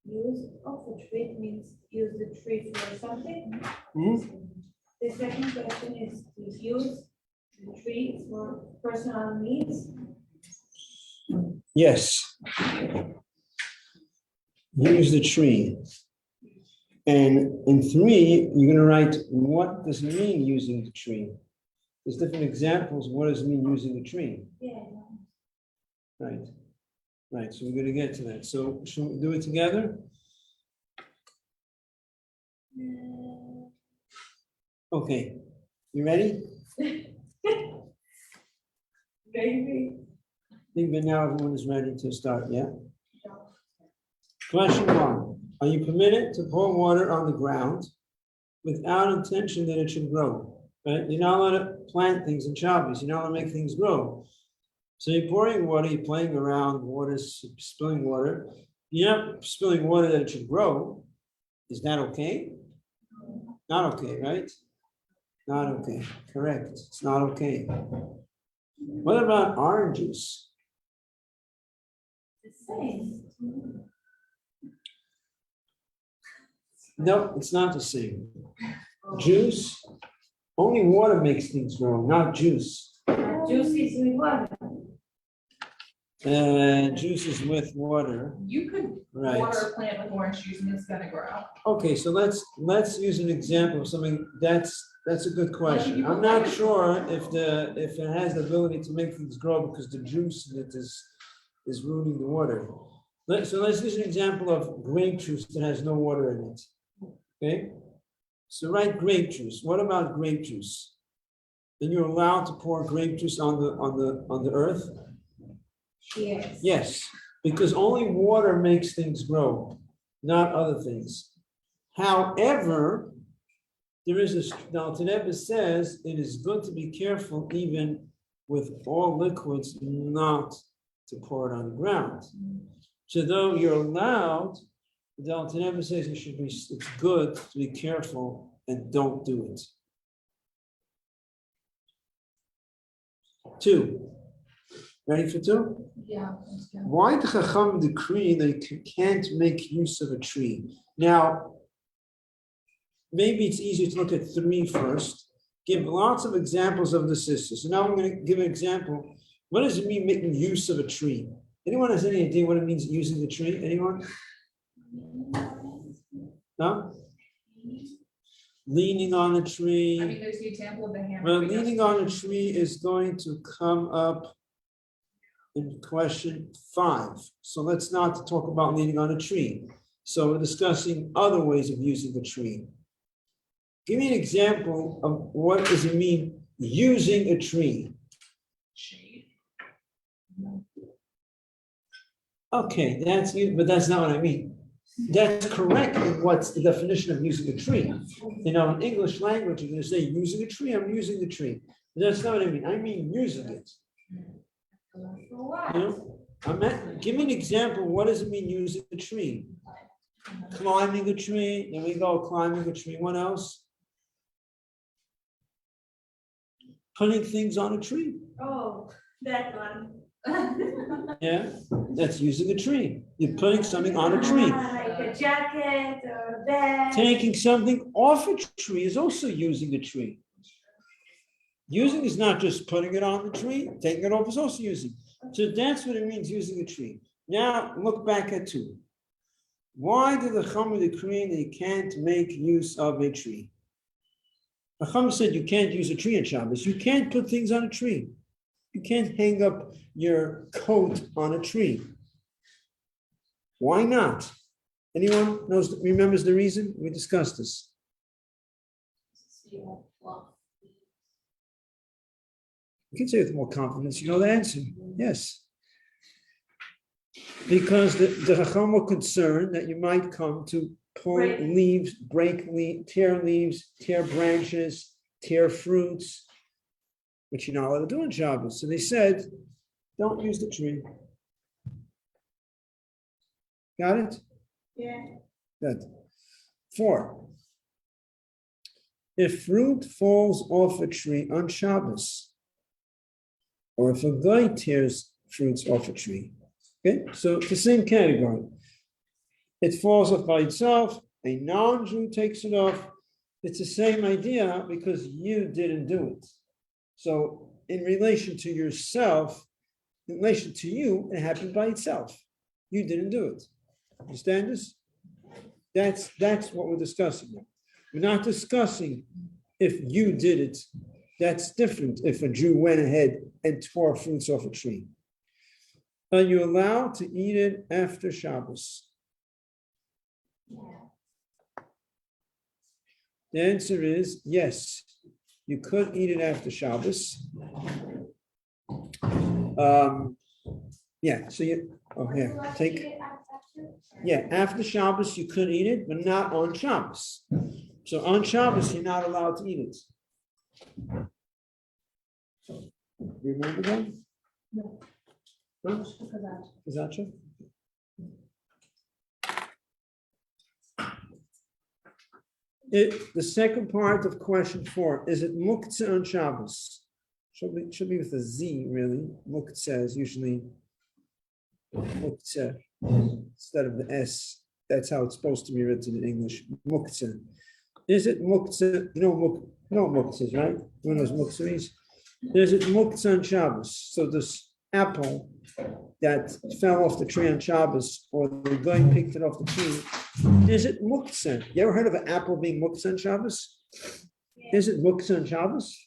use of a tree means use the tree for something. Hmm? The second question is to use the tree for personal needs. Yes. Use the tree. And in 3, you're going to write, what does it mean using the tree? There's different examples. What does it mean using the tree? Yeah. Right. Right. So we're going to get to that. So should we do it together? Okay. You ready? Maybe. I think by now everyone is ready to start, yeah? Question 1. Are you permitted to pour water on the ground without intention that it should grow? Right? You're not allowed to plant things in Shabbos. You're not allowed to make things grow. So you're pouring water, you're playing around, water, spilling water. You're not spilling water that it should grow. Is that okay? Not okay, right? Not okay. Correct. It's not okay. What about orange juice? The same. No, it's not the same. Juice, only water makes things grow, not juice. Juice is with water. Juice is with water. You could Right. water a plant with orange juice and it's gonna grow. Okay, so let's use an example of something that's a good question. I'm not sure if it has the ability to make things grow because the juice in it is ruining the water. So let's use an example of grape juice that has no water in it. Okay, so write grape juice. What about grape juice? Then you're allowed to pour grape juice on the earth? Yes. Yes, because only water makes things grow, not other things. However, there is the Alter Rebbe says it is good to be careful even with all liquids not to pour it on the ground. So though you're allowed, the Alter Rebbe says it's good to be careful and don't do it. 2. Ready for 2? Yeah. Why did Chacham decree that you can't make use of a tree? Now, maybe it's easier to look at 3 first. Give lots of examples of the sisters. So now I'm going to give an example. What does it mean making use of a tree? Anyone has any idea what it means using the tree? Anyone? No? Leaning on a tree. I mean, there's the example of the hammer. Well, leaning on a tree is going to come up in question 5. So let's not talk about leaning on a tree. So we're discussing other ways of using a tree. Give me an example of what does it mean using a tree. Shade. Okay, but that's not what I mean. That's correct in what's the definition of using a tree. In English language, you're going to say using a tree, I'm using the tree. But that's not what I mean. I mean using it. Give me an example. What does it mean using a tree? Climbing a tree. There we go, climbing a tree. What else? Putting things on a tree. Oh, that one. Yeah, that's using a tree. You're putting something on a tree. Like a jacket or a bag. Taking something off a tree is also using a tree. Using is not just putting it on the tree. Taking it off is also using. So that's what it means using a tree. Now look back at 2. Why did the Chacham decree that you can't make use of a tree? The Chacham said you can't use a tree in Shabbos. You can't put things on a tree. You can't hang up your coat on a tree. Why not? Anyone remembers the reason? We discussed this. You can say with more confidence, you know the answer. Yes. Because the Chacham were concerned that you might come to pull leaves, tear leaves, tear branches, tear fruits, which you're not allowed to do on Shabbos. So they said, don't use the tree. Got it? Yeah. Good. 4. If fruit falls off a tree on Shabbos, or if a guy tears fruits off a tree, okay, so it's the same category. it falls off by itself, a non-Jew takes it off. It's the same idea because you didn't do it. So in relation to yourself, in relation to you, it happened by itself. You didn't do it. Understand this? That's what we're discussing now. We're not discussing if you did it. That's different if a Jew went ahead and tore fruits off a tree. Are you allowed to eat it after Shabbos? The answer is yes. You could eat it after Shabbos. Yeah, so here, after Shabbos you could eat it, but not on Shabbos. So on Shabbos you're not allowed to eat it. You remember that? No. Huh? Is that true? The second part of question 4, is it muktzeh on Shabbos? Should be with a Z, really. Muktzeh is usually muktzeh instead of the S. That's how it's supposed to be written in English. Muktzeh. Is it muktzeh? You know muktzeh, right? You know what muktzeh is? Is it muktzeh on Shabbos? So this apple that fell off the tree on Shabbos, or the guy picked it off the tree, is it muktzeh? You ever heard of an apple being muktzeh on Shabbos? Is it muktzeh on Shabbos?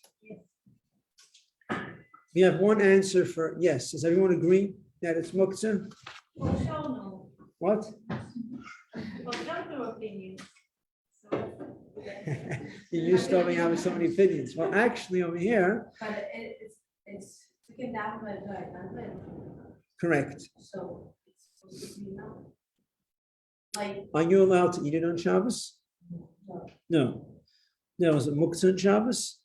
We have one answer for yes. Does everyone agree that it's muktzeh? Well, sure, no. What? Well, that's your opinion. So, You used to me having so many opinions. Well, actually, over here, But it's taken down by the correct. so it's supposed to be now. Like, Are you allowed to eat it on Shabbos? No. Now, is it muktzeh on Shabbos?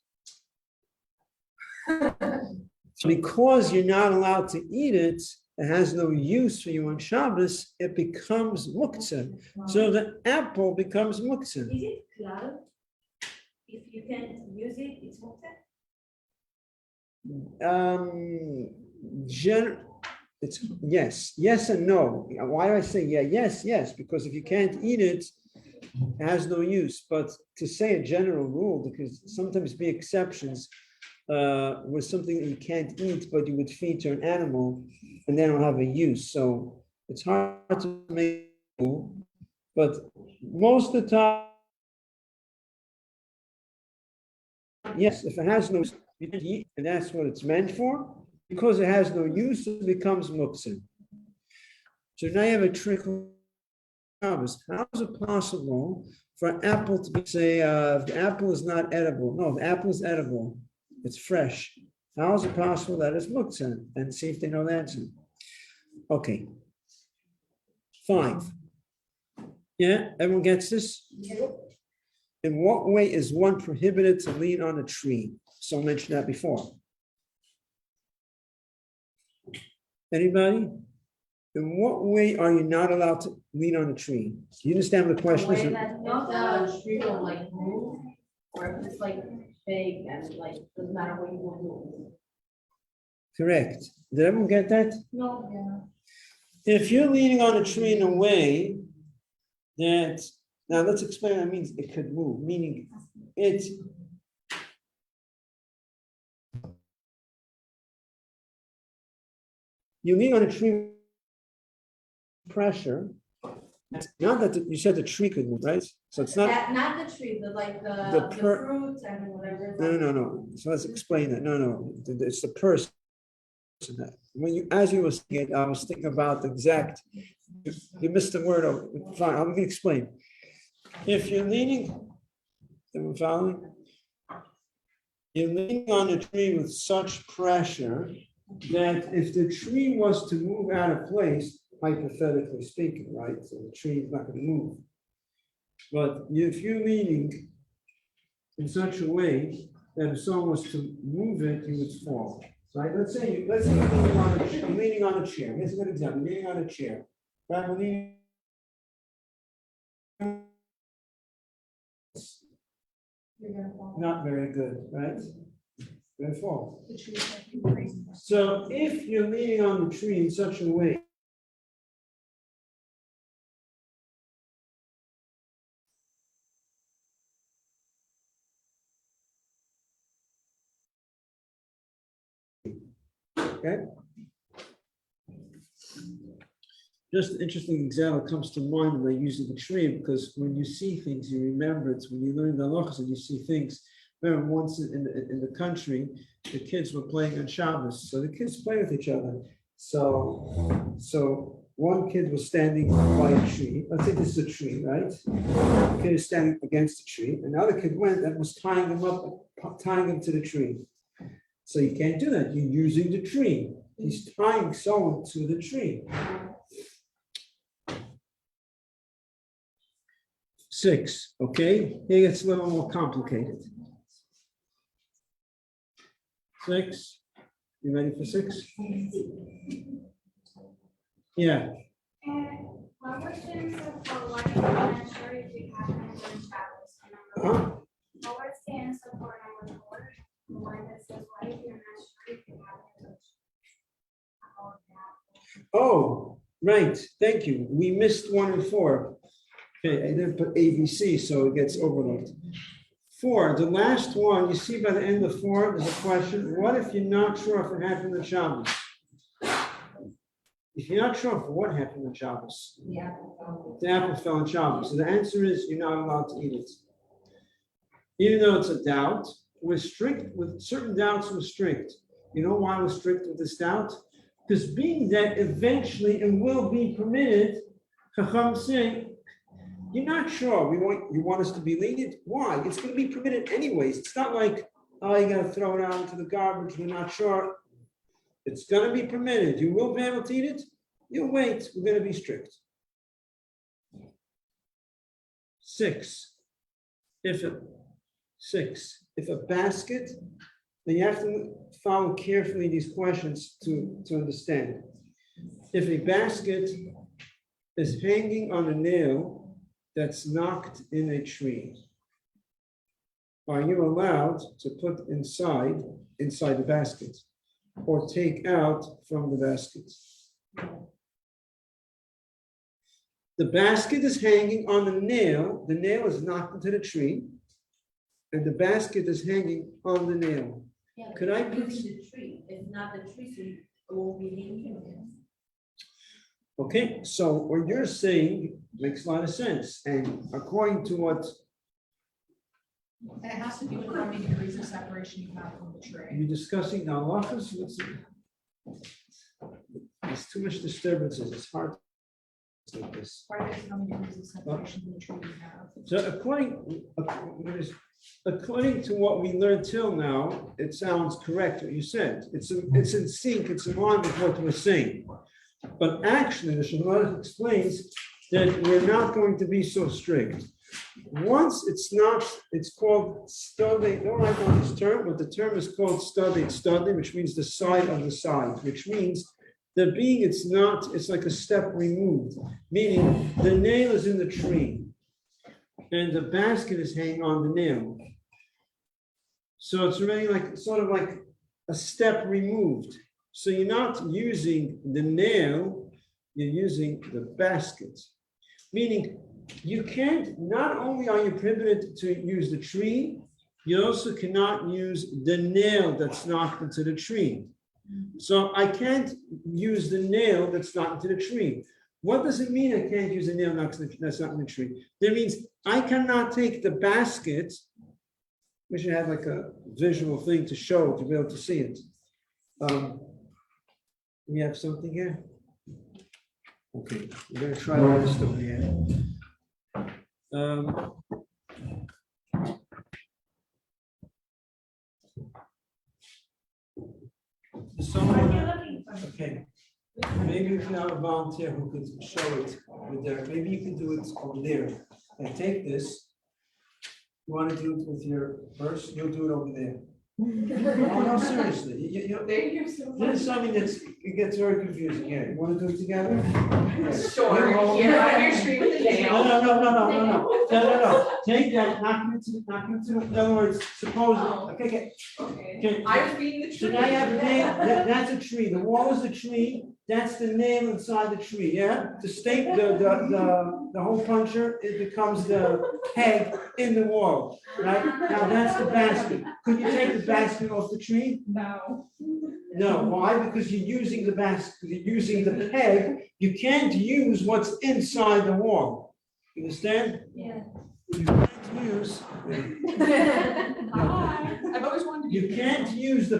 Because you're not allowed to eat it, it has no use for you on Shabbos, it becomes muktzeh. So the apple becomes muktzeh. is it cloud? If you can't use it, it's okay. It's yes and no. Why do I say yes? Because if you can't eat it, it has no use. But to say a general rule, because sometimes be exceptions, with something that you can't eat, but you would feed to an animal, and they don't have a use. So it's hard to make a rule, but most of the time, yes, if it has no use, you can eat, and that's what it's meant for. Because it has no use, it becomes muktzeh. So now you have a trick. How is it possible for an apple to be, say, if the apple is not edible? No, the apple is edible. It's fresh. How is it possible that it's muktzeh? And see if they know the answer. Okay. 5. Yeah, everyone gets this? In what way is one prohibited to lean on a tree? Someone mentioned that before. Anybody? In what way are you not allowed to lean on a tree? Do you understand what the question is? the way that the tree will like move, or if it's like big and like doesn't matter what you will move. Correct. Did everyone get that? No. Yeah. If you're leaning on a tree in a way that, now let's explain what that means. It could move, meaning it. You lean on a tree pressure. Not that you said the tree could move, right? So it's not. Not the tree, but like The the per- fruits and whatever. No. So let's explain that. No. It's the person. When you, as you were saying it, I was thinking about the exact. You missed the word. Fine, I'm going to explain. If you're leaning, am I following? You're leaning on a tree with such pressure that if the tree was to move out of place, hypothetically speaking, right? So the tree is not going to move. But if you're leaning in such a way that if someone was to move it, you would fall. Right? Let's say you're leaning on a chair. Here's a good example. You're leaning on a chair. Right? We're leaning. Not very good, right? You're gonna fall. So if you're leaning on the tree in such a way okay? Just an interesting example comes to mind when I use the tree, because when you see things, you remember it. When you learn the halachas and you see things. Remember once in the country, the kids were playing on Shabbos, so the kids play with each other. So one kid was standing by a tree. Let's say this is a tree, right? The kid is standing against the tree. Another kid went and was tying him to the tree. So you can't do that. You're using the tree. He's tying someone to the tree. 6, okay? Here it's a little more complicated. 6. You ready for 6? Yeah. And what was the answer for why you're not sure if you have any Shabbos? Huh? What was the answer for number 4? Why this is why you're not sure if you have any Shabbos? Oh, right. Thank you. We missed 1 and 4. Okay, I didn't put ABC, so it gets overlooked. 4, the last one, you see by the end of 4, there's a question. What if you're not sure if it happened on Shabbos? If you're not sure if what happened on Shabbos, Yeah. the apple fell on Shabbos. So the answer is you're not allowed to eat it. Even though it's a doubt, we're strict with certain doubts, we're strict. You know why we're strict with this doubt? Because being that eventually it will be permitted, Chacham saying, you're not sure. You want us to be lenient? Why? It's going to be permitted anyways. It's not like, oh, you got to throw it out into the garbage. We're not sure. It's going to be permitted. You will be able to eat it. You'll wait. We're going to be strict. 6. If a basket, then you have to follow carefully these questions to understand. If a basket is hanging on a nail that's knocked in a tree, are you allowed to put inside the basket or take out from the basket? The basket is hanging on the nail is knocked into the tree, and the basket is hanging on the nail. Yeah, Could I using please- the tree? It's not the tree, so it won't be hanging. Okay, so what you're saying makes a lot of sense, and according to what And it has to do with how many degrees of separation you have from the tree. you're discussing now, halachas, there's too much disturbances, it's hard to do this. Part of it is how many degrees of separation from the tree you have. So according to what we learned till now, it sounds correct what you said. It's in sync, it's in line with what we're saying. But actually, the Shulchan explains that we're not going to be so strict. Once it's called study. Don't write down this term, but the term is called study, which means the side of the side, which means that it's like a step removed, meaning the nail is in the tree and the basket is hanging on the nail. So it's really sort of like a step removed. So you're not using the nail, you're using the basket. Meaning you can't, not only are you prohibited to use the tree, you also cannot use the nail that's knocked into the tree. So I can't use the nail that's knocked into the tree. What does it mean I can't use the nail that's not in the tree? That means I cannot take the basket. We should have like a visual thing to show, to be able to see it. We have something here? Okay, we're gonna try all this stuff again. Okay, maybe if you have a volunteer who could show it with their, maybe you can do it over there. And take this. You want to do it with your purse? You'll do it over there. No, seriously. There you go. This is something it gets very confusing. Yeah, you want to do it together? Sure, here on your street with the nail. No. Take that, knock it into, in other words, suppose, okay. I was being the So tree. now you have a nail, that's a tree, the wall is a tree, that's the nail inside the tree, yeah? To stake the hole puncher, it becomes the peg in the wall, right? Now that's the basket. Could you take the basket off the tree? No. No, why? Because you're using the basket, you're using the peg. You can't use what's inside the wall. You understand? Yeah. You can't use. I've always wanted to be. You can't use the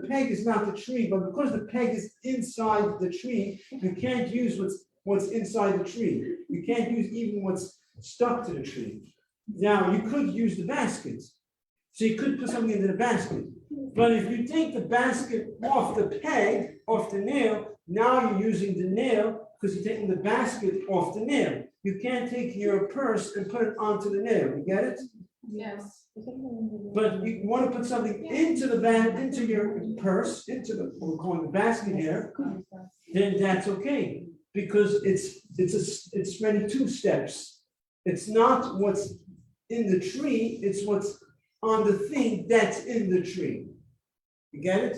peg is not the tree, but because the peg is inside the tree, you can't use what's inside the tree. You can't use even what's stuck to the tree. Now, you could use the basket. So you could put something into the basket. But if you take the basket off the peg, off the nail, now you're using the nail because you're taking the basket off the nail. You can't take your purse and put it onto the nail. You get it? Yes. But you want to put something into the bag, into your purse, into the, what we're calling the basket here, then that's okay. Because it's really two steps. It's not what's in the tree, it's what's on the thing that's in the tree. You get it?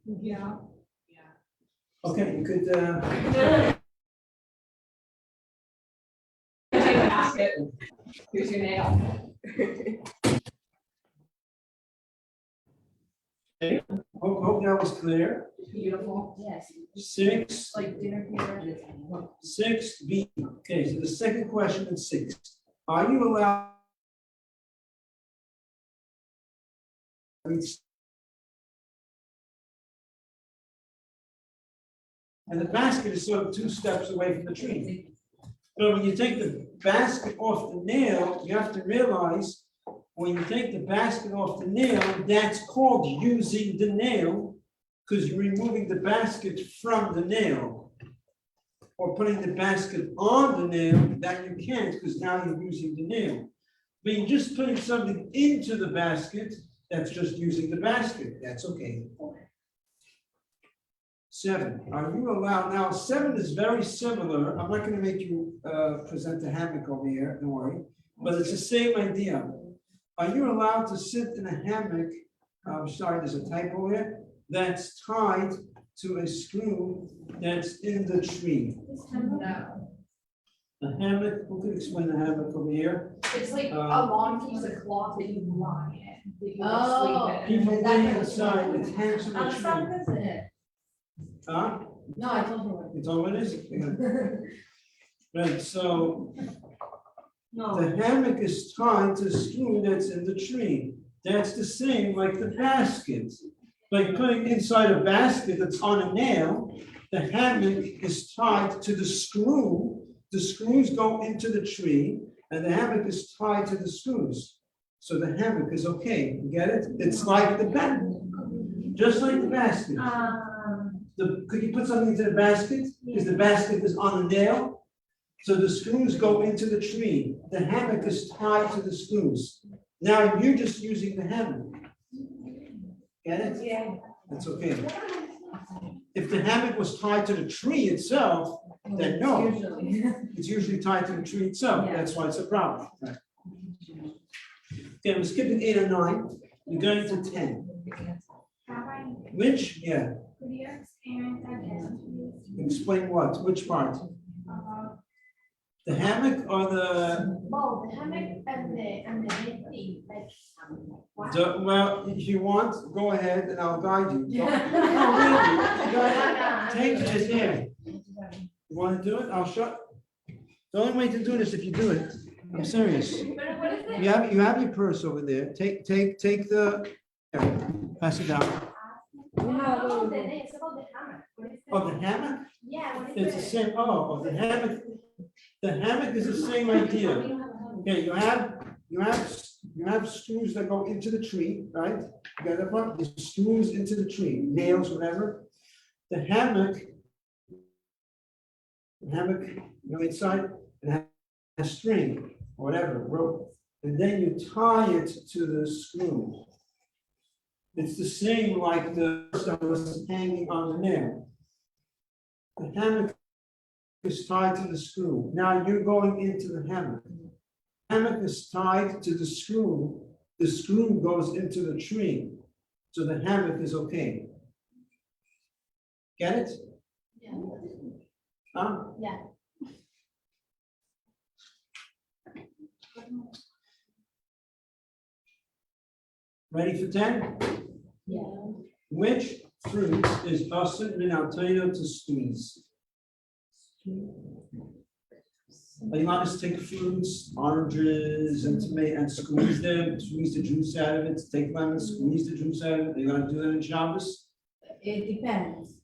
Yeah. Okay, you could, Take a basket. Here's your nail. hope that was clear. Beautiful. Yes. 6, Like dinner here. 6B. Okay, so the second question is 6. Are you allowed? And the basket is sort of 2 steps away from the tree. But when you take the basket off the nail, you have to realize when you take the basket off the nail, that's called using the nail because you're removing the basket from the nail. Or putting the basket on the nail, that you can't because now you're using the nail. But you're just putting something into the basket, that's just using the basket. That's okay. 7, are you allowed, now 7 is very similar, I'm not gonna make you present the hammock over here, don't worry, but it's the same idea. Are you allowed to sit in a hammock, I'm sorry, there's a typo here, that's tied to a screw that's in the tree? No. A hammock, who can explain the hammock over here? It's like a Um, long piece of cloth that you lie in. That you Oh. sleep in. People Is that lay what it's inside, called? it's hangs from the tree. isn't it? Huh? No, I told her. It's all it is? Yeah. Right, so No. the hammock is tied to a screw that's in the tree. That's the same like the basket. Like putting inside a basket that's on a nail, the hammock is tied to the screw. The screws go into the tree, and the hammock is tied to the screws. So the hammock is okay. You get it? It's like the basket, just like the basket. Could you put something into the basket? Because the basket is on a nail. So the screws go into the tree. The hammock is tied to the screws. Now you're just using the hammock. Get it? Yeah. That's okay. If the hammock was tied to the tree itself, then no. It's usually tied to the tree itself. That's why it's a problem. Right. Okay, we're skipping 8 and 9. We're going to 10. Rabbi, Which? Yeah. could you expand again, please, Explain what? Which part? about, The hammock or the? oh, the hammock and the thing, like, what? Well, if you want, go ahead and I'll guide you. No, really. Go ahead. Take it here. You want to do it? I'll shut. The only way to do this if you do it. I'm serious. But what is it? You have your purse over there. Take the. Here, pass it down. Oh, it's about the hammock. What is it? Oh, the hammock? Yeah, what It's the is it? same. Oh, the hammock. The hammock is the same idea. Okay, you have screws that go into the tree, right? You got that part? The screws into the tree, nails, whatever. The hammock, inside, and has a string, or whatever, rope, and then you tie it to the screw. It's the same like the that was hanging on the nail. The hammock is tied to the screw. Now you're going into the hammock. Hammock is tied to the screw. The screw goes into the tree. So the hammock is okay. Get it? Yeah. Huh? Yeah. Ready for 10? Yeah. Which? fruits is asin min altayno to squeeze. Are you allowed to take fruits, oranges, and tomato, and squeeze them, squeeze the juice out of it, take lemon, squeeze the juice out of it? Are you allowed to do that in Shabbos? It depends.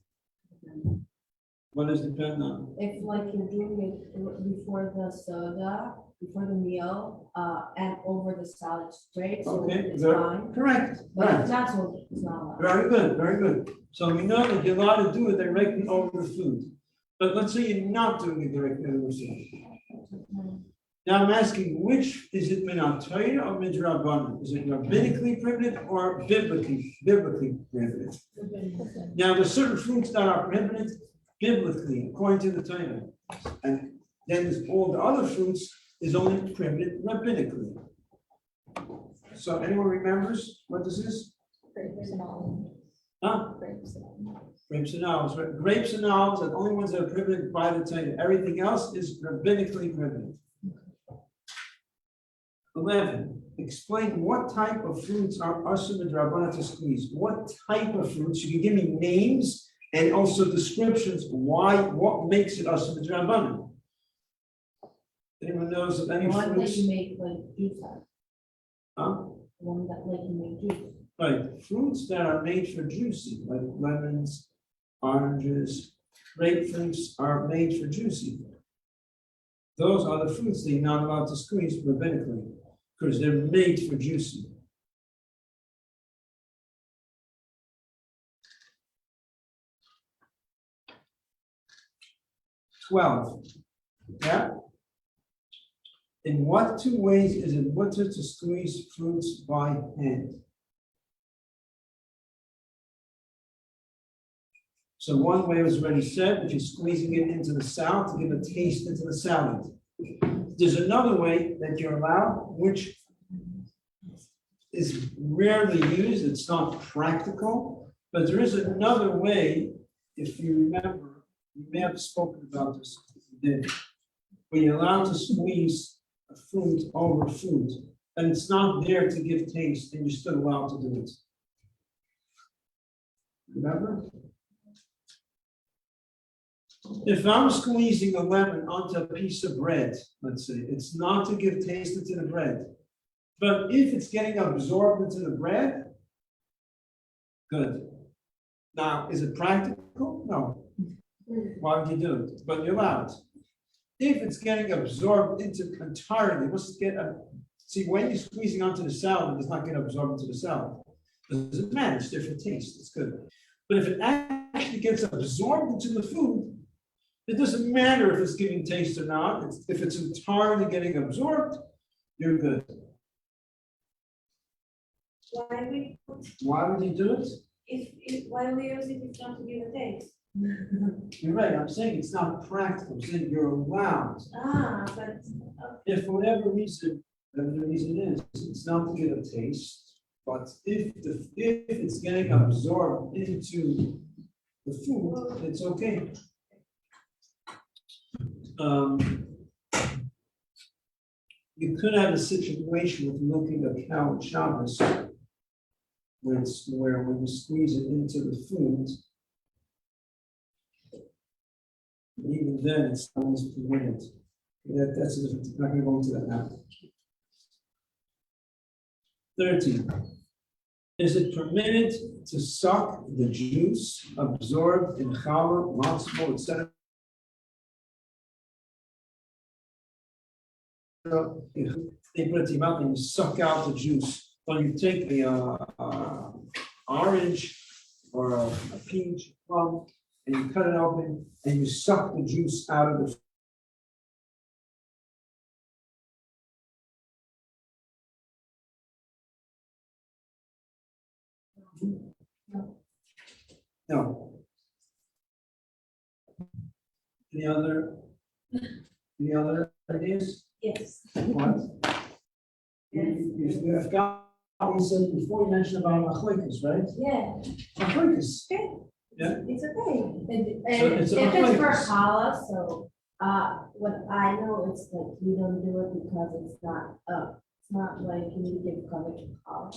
What does it depend on? If like you're doing it before the soda, before the meal, and over the salad straight, so Okay, it's good. fine. Correct, But right. if not, so it's not allowed. Very good, very good. So we know that you're allowed to do it directly over the food. But let's say you're not doing it directly over the food. Now I'm asking, which is it min al-Torah or midrabanan? Is it rabbinically prohibited or biblically prohibited? Now there's certain fruits that are prohibited biblically according to the Torah, and then there's all the other fruits is only prohibited rabbinically. So anyone remembers what this is? Huh? Grapes and olives. Right? Grapes and olives are the only ones that are prohibited by the Torah. Everything else is rabbinically prohibited. 11. Explain what type of fruits are asur midrabanan to squeeze. What type of fruits? You can give me names and also descriptions. Why? What makes it asur midrabanan? Anyone knows of any One that fruits? you make like juice out, Huh? one that like you make juice. Right, fruits that are made for juicing, like lemons, oranges, grapefruits are made for juicing. Those are the fruits that you're not allowed to squeeze rabbinically, because they're made for juicing. Twelve. Yeah. In what two ways is it mutter to squeeze fruits by hand? So one way was already said, if you're squeezing it into the salad to give a taste into the salad. There's another way that you're allowed, which is rarely used, it's not practical, but there is another way, if you remember, you may have spoken about this, if you did, where you're allowed to squeeze a fruit over food, and it's not there to give taste, and you're still allowed to do it. Remember? If I'm squeezing a lemon onto a piece of bread, let's say, it's not to give taste into the bread. But if it's getting absorbed into the bread, good. Now, is it practical? No. Why would you do it? But you're allowed. If it's getting absorbed into entirely, let's get a, see, when you're squeezing onto the salad, it does not get absorbed into the salad. Doesn't matter, it's different taste, it's good. But if it actually gets absorbed into the food, it doesn't matter if it's giving taste or not. If it's entirely getting absorbed, you're good. Why would you do it? Why we use it if not to give a taste? You're right, I'm saying it's not practical, I'm saying you're allowed. But If for whatever reason is, it's not to give a taste, but if it's getting absorbed into the food, it's okay. You could have a situation with milking a cow at Shabbos, where when you squeeze it into the food, even then it's always permitted. That's a different, I'm not gonna go into that now. 13. Is it permitted to suck the juice absorbed in challah, matzah, etc.? They put it in your mouth and you suck out the juice. Or you take the orange or a peach, plum, and you cut it open and you suck the juice out of the. No. Any other ideas? yes. What? You have got, you said before you mentioned about machlokes, right? Yeah, Machlokes. Yeah. it's okay. And it's if a it's for machlokes. challah, so, what I know is like, we don't do it because it's not like you need to give coverage to challah.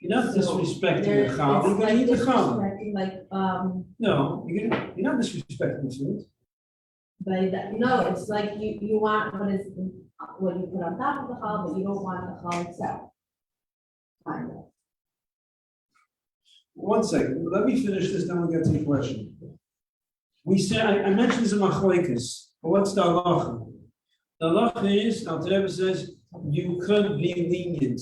You're not disrespecting There- the chal, it's you're gonna like eat the chal. disrespecting, like, No, you're not disrespecting the food. no, it's like you want what you put on top of the chal, but you don't want the chal itself. Kind of. One second, let me finish this, then we'll get to the question. We said, I mentioned this in Machlokes, but what's the halacha? The halacha is, now the Rebbe says, you could be lenient.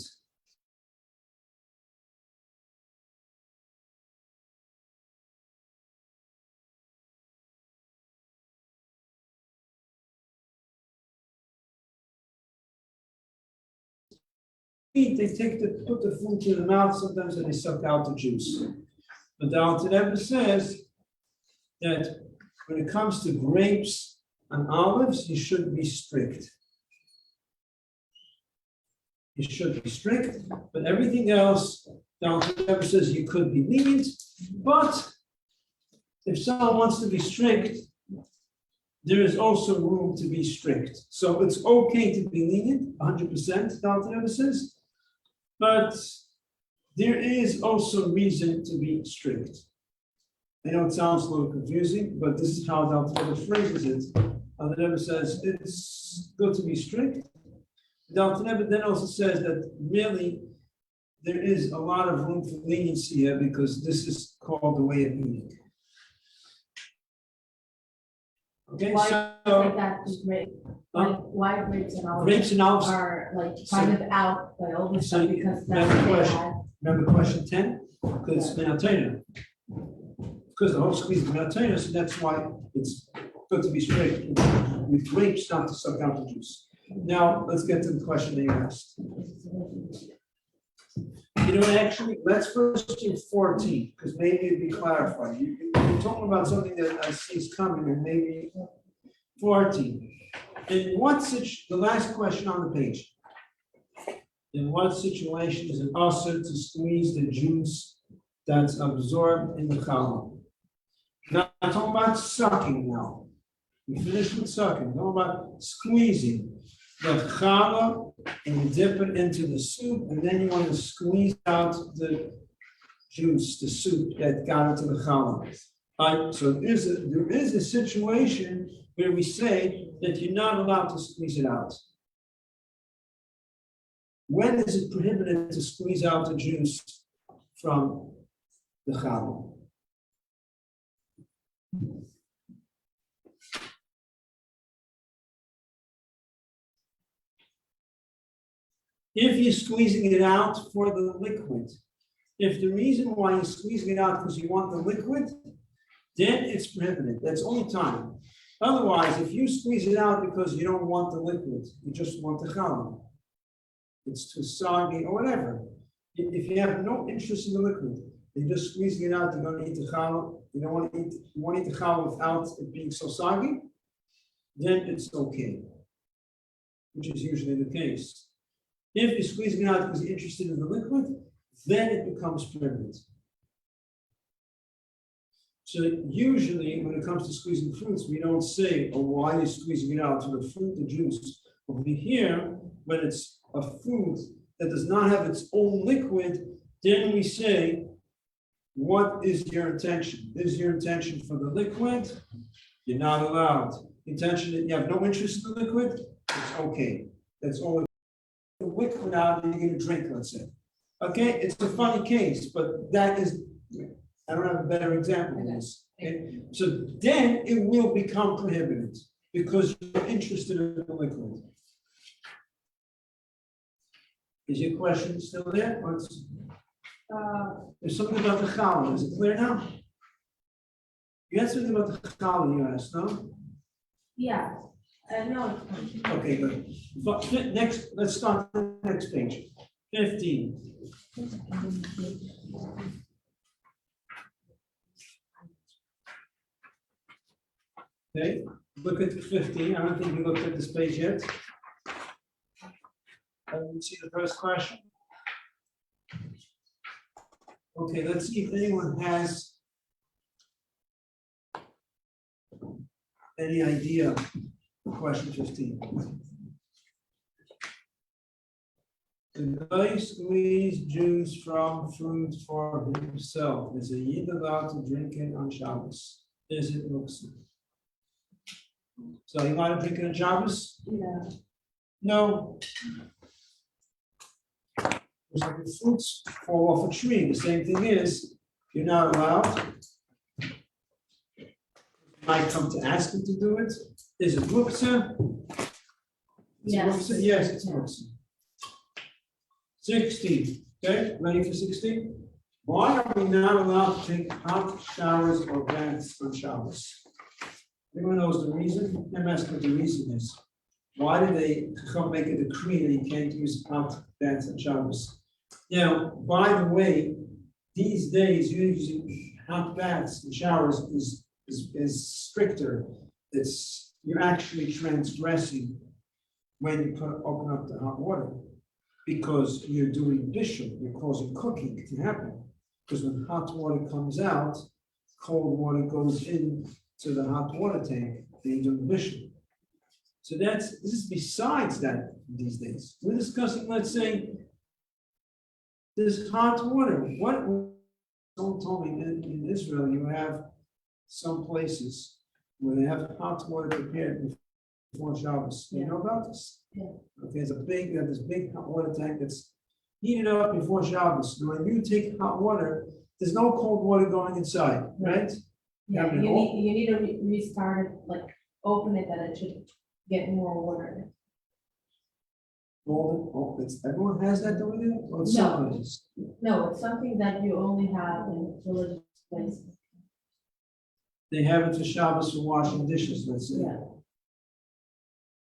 They put the food to the mouth sometimes and they suck out the juice. But the Alter Rebbe says that when it comes to grapes and olives, you should be strict. You should be strict, but everything else, the Alter Rebbe says you could be lenient, but if someone wants to be strict, there is also room to be strict. So it's okay to be lenient, 100%, the Alter Rebbe says, but there is also reason to be strict. I know it sounds a little confusing, but this is how the Alter Rebbe phrases it. Alter Rebbe says it's good to be strict. The Alter Rebbe then also says that really there is a lot of room for leniency here because this is called the way of eating. Okay, Why so like that is great? Like why grapes and olives grapes and olives. are like kind of out by all this So stuff because that's remember what they question. had. Remember question 10? Because Minatayna. Because the whole squeeze is Minatayna, so that's why it's good to be straight with grapes, not to suck out the juice. Now, let's get to the question that you asked. You know, actually, let's first do 14, because maybe it'd be clarified. You're talking about something that I see is coming, and maybe 14. In what the last question on the page. In what situation is it also to squeeze the juice that's absorbed in the challah? Now, I'm talking about sucking now. We finished with sucking. I'm talking about squeezing the challah and you dip it into the soup, and then you want to squeeze out the juice, the soup that got into the challah. So there is a situation where we say that you're not allowed to squeeze it out. When is it prohibited to squeeze out the juice from the challah? If you're squeezing it out for the liquid, if the reason why you're squeezing it out because you want the liquid, then it's prohibited. That's only time. Otherwise, if you squeeze it out because you don't want the liquid, you just want the challah, it's too soggy or whatever. If you have no interest in the liquid, you're just squeezing it out, you're going to eat the challah, you want to eat the challah without it being so soggy, then it's okay, which is usually the case. If you're squeezing it out because you're interested in the liquid, then it becomes prohibited. So usually when it comes to squeezing fruits, we don't say, oh, why are you squeezing it out to the fruit, the juice? Over here, when it's a fruit that does not have its own liquid, then we say, what is your intention? Is your intention for the liquid? You're not allowed. Intention that you have no interest in the liquid, it's okay. That's all. The liquid out and you're going to drink, let's say. Okay, it's a funny case, but that is, I don't have a better example of this. Okay? So then it will become prohibited because you're interested in the liquid. Is your question still there? Or there's something about the challah. Is it clear now? You had something about the challah you asked, no? Yeah, no. Okay, good. But next, let's start the next page. 15. Okay, look at 15. I don't think you looked at this page yet. Let's see the first question. Okay, let's see if anyone has any idea of question 15. The guy squeeze juice from fruit for himself. Is a Yid allowed to drink it on Shabbos? Is it Muksa? So you want to drink it on Shabbos? Yeah. No. It's like the fruits fall off a tree. The same thing is, you're not allowed. You might come to ask him to do it. Is it Muksa? Yes. Yes, it's Muksa. 16, okay, ready for 16? Why are we not allowed to take hot showers or baths on Shabbos? Anyone knows the reason? I'm asking what the reason is. Why did they come make a decree that you can't use hot baths on Shabbos? Now, by the way, these days using hot baths and showers is stricter. You're actually transgressing when you open up the hot water, because you're doing bishul, you're causing cooking to happen. Because when hot water comes out, cold water goes in to the hot water tank, and you're doing bishul. So this is besides that these days. We're discussing, let's say, this hot water. Someone told me in Israel, you have some places where they have hot water prepared before Shabbos. You know about this? Yeah. Okay, they have this big hot water tank that's heated up before Shabbos. And when you take hot water, there's no cold water going inside, right? Yeah, you need to restart it, like open it, that it should get more water. Everyone has that over there? Or it's No. some places? No, it's something that you only have in religious places. They have it for Shabbos for washing dishes, let's say. Yeah.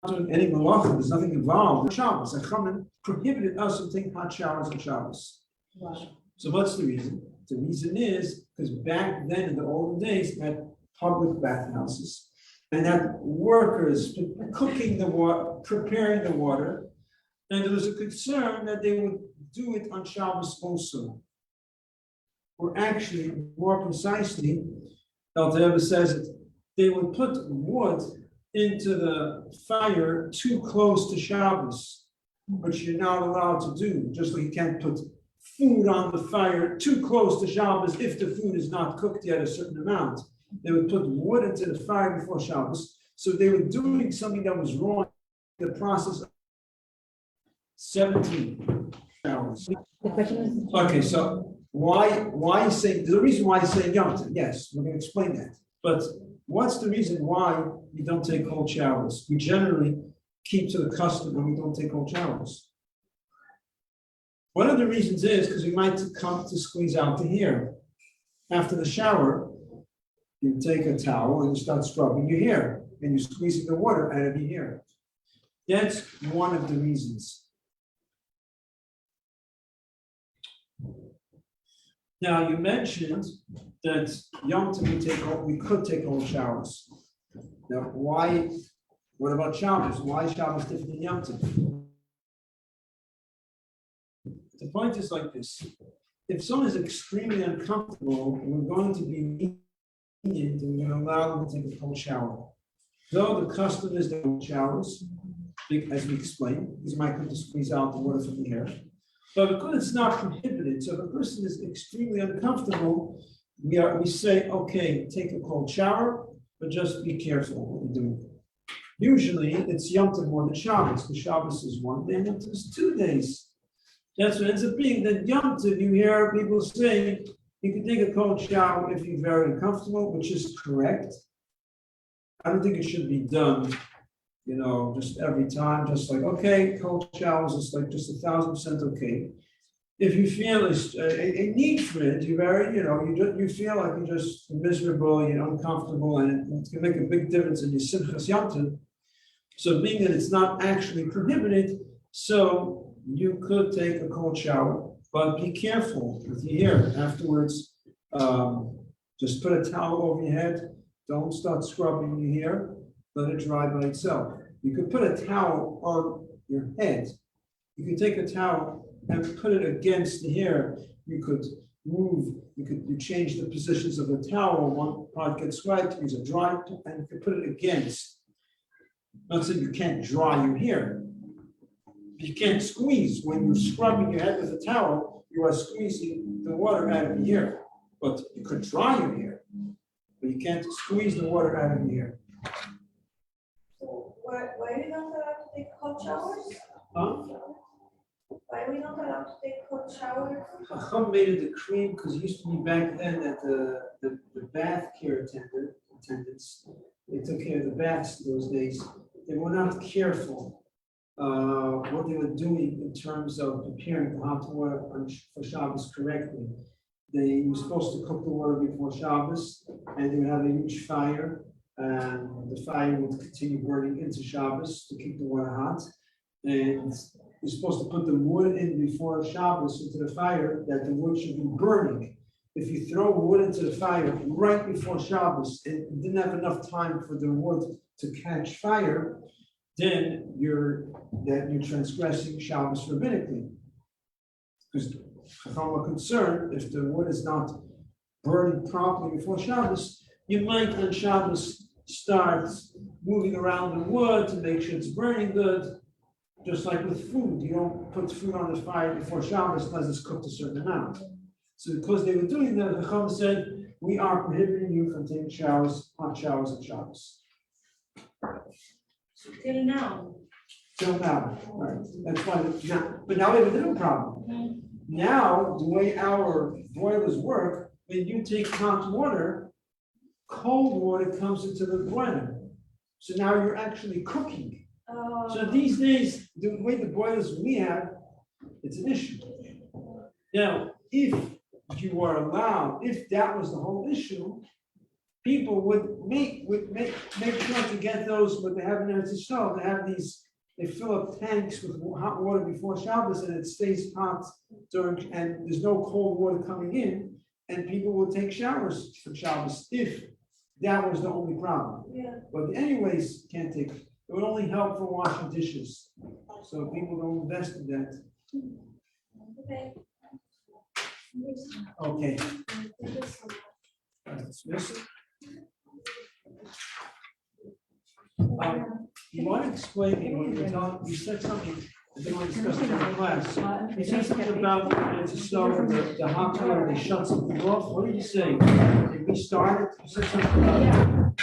Not doing any malacha, there's nothing involved. Shabbos, Chaman prohibited us from taking hot showers on Shabbos. Right. So what's the reason? The reason is because back then in the olden days, we had public bathhouses and had workers cooking the water, preparing the water, and there was a concern that they would do it on Shabbos also. Or actually, more precisely, Alter says it, they would put wood into the fire too close to Shabbos, which you're not allowed to do, just like you can't put food on the fire too close to Shabbos if the food is not cooked yet a certain amount. They would put wood into the fire before Shabbos, so they were doing something that was wrong in the process of 17 hours. The question is. Okay, so why say, the reason why I say Yom Tov, yes, we're going to explain that. But what's the reason why we don't take cold showers? We generally keep to the custom and we don't take cold showers. One of the reasons is because we might come to squeeze out the hair. After the shower, you take a towel and you start scrubbing your hair and you're squeezing the water out of your hair. That's one of the reasons. Now, you mentioned that Yom Tov we could take cold showers. Now, what about Shabbos? Why is Shabbos different than Yom Tov? The point is like this. If someone is extremely uncomfortable, we're going to be lenient and we're going to allow them to take a cold shower. Though the custom is the cold showers, as we explained, because you might come to squeeze out the water from the hair. But because it's not prohibited, so if a person is extremely uncomfortable, we say, okay, take a cold shower, but just be careful what you're doing. Usually, it's Yom Tov more than Shabbos, because Shabbos is 1 day, and Yom Tov is 2 days. That's what ends up being. That Yom Tov, you hear people say, you can take a cold shower if you're very uncomfortable, which is correct. I don't think it should be done, just every time, just like, okay, cold showers is like just 1,000% okay. If you feel a need for it, you feel like you're just miserable, you're uncomfortable, and it can make a big difference in your Simchas Yom Tov. So being that it's not actually prohibited, so you could take a cold shower, but be careful with your hair. Afterwards, just put a towel over your head. Don't start scrubbing your hair. Let it dry by itself. You could put a towel on your head. You could take a towel and put it against the hair. You could change the positions of the towel. One part gets wet, use a dry, and you could put it against. Not saying you can't dry your hair. You can't squeeze. When you're scrubbing your head with a towel, you are squeezing the water out of your hair. But you could dry your hair, but you can't squeeze the water out of your hair. So why are we not allowed to take hot showers? Huh? Why are we not allowed to take hot showers? Chacham made a decree because it used to be back then that the bath care attendants, they took care of the baths those days. They were not careful what they were doing in terms of preparing the hot water for Shabbos correctly. They were supposed to cook the water before Shabbos, and they would have a huge fire, and the fire would continue burning into Shabbos to keep the water hot. And you're supposed to put the wood in before Shabbos into the fire, that the wood should be burning. If you throw wood into the fire right before Shabbos and didn't have enough time for the wood to catch fire, then you're transgressing Shabbos rabbinically. Because Chacham are concerned, if the wood is not burning properly before Shabbos, you might on Shabbos start moving around the wood to make sure it's burning good. Just like with food, you don't put food on the fire before Shabbos unless it's cooked a certain amount. So because they were doing that, the Chacham said, we are prohibiting you from taking showers, hot showers on Shabbos. Till now. Till now, right? That's why. But now we have a different problem. Now, the way our boilers work, when you take hot water, cold water comes into the boiler. So now you're actually cooking. So these days, the way the boilers we have, it's an issue. Now, if you are allowed, if that was the whole issue, people would make sure to get those, what they have in Eretz Yisrael, they have these, they fill up tanks with hot water before Shabbos and it stays hot during, and there's no cold water coming in, and people will take showers for Shabbos if that was the only problem. Yeah. But anyways, can't take, it would only help for washing dishes. So people don't invest in that. Okay. Okay. Thank you so much. Dismiss it. You want to explain, you said something, I think we discussed in the class. You said something about the hot water, they shut something off. What did you say? Did we start it? You said something about